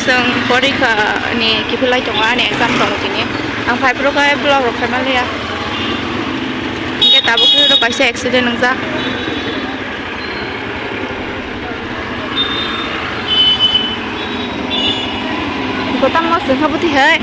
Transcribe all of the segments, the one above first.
जों परिखानि किफिलाय दङ आंनि एग्जाम दङ दिनै आं फाइभफोरखाय ब्लग रखायमा लैया दाबो रखायसे एक्सिडेन्ट नोंजा Kota mau sengkap putih hai.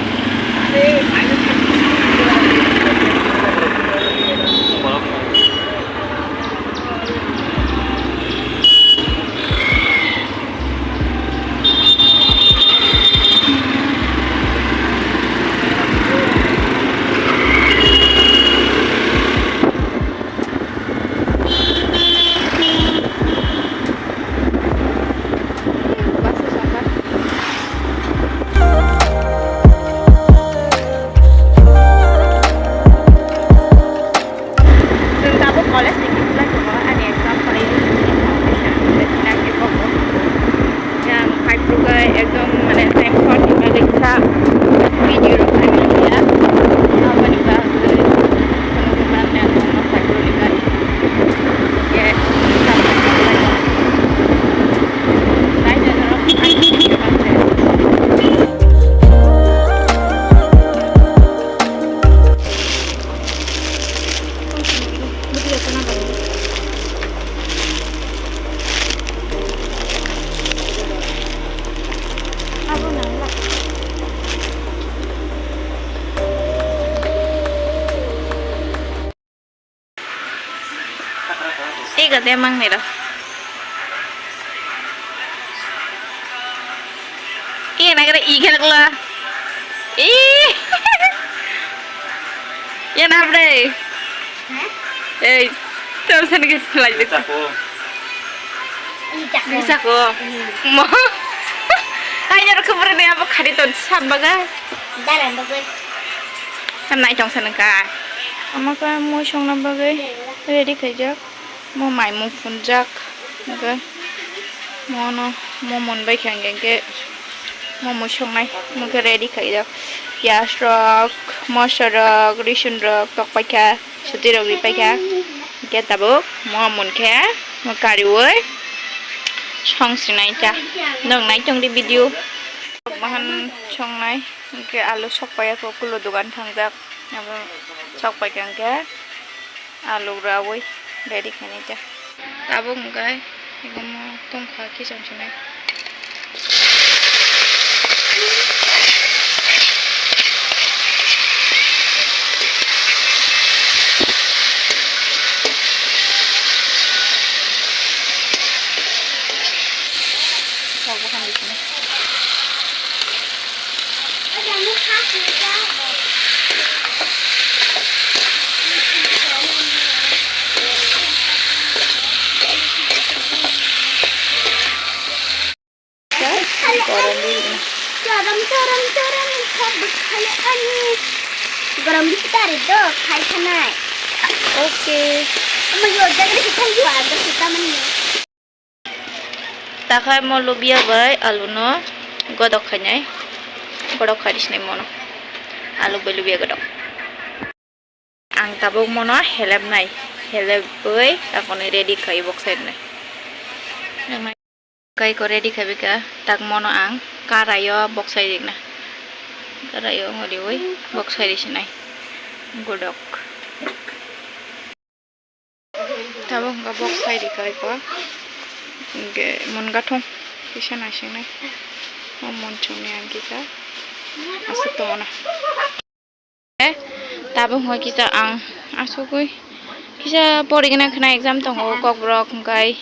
Iya katanya emang nih loh. Iya nak kira ikan lah. Ih, ya nak deh. Terus sana kita lanjut. Bisa kok. Mau? Hanya recovery nih apa kali tuh sambaga? Jalan bagus. Kan naik jong sana kah? Ama kan mau jong nambaga? Ready kerja? Mau main mau punjak, okay? Mau monbai kengge, mau songai, mau ready kerja. Pias rok, masa rok, risun rok, tok pakai, suti rok dipakai. Kita tabuk, mau munkeh, mau kariway, song sinai cah, dong naik jong di video. Mahan songai, ke alu sok pakai ko kulo dugan tangjak, apa sok pakai kengge, alu rawai. Ready kan aja. Tabung guys, ini mau tunggu kisah sini. Tabungkan di sini. Garam dikit itu, kayak sana. Oke. Kamu juga jadi kita jual ke kita mana? Takai mau lobia guys, alu no, godok kanyai, godok kadis nih mono, alu belubia godok. Ang tabung mono helm nai, helm boy, aku nih ready kai box set nih. Kai ko ready kai bika, tak mono ang karayo box set nih. Karayo ngodi boy, box set di sini. Godok. Tabung nggak box set di kai ko. Oke, mon gatong bisa nasi nih. Mau moncongnya kita. Asuk tuh mana? Tabung mau kita ang asuk gue. Kita pori kena exam tuh kok brok kai.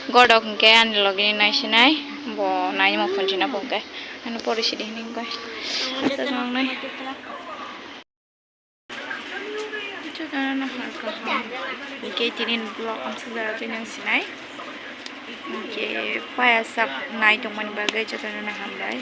Godok kai an login nasi nih. Bo nai mau function apa kai? Anu pori sih nih kai. Asal nang nih. Jangan nak harga. Oke, tinin blog am sudah ada yang sinai. Oke, payasak naik teman bagai catatan hambai.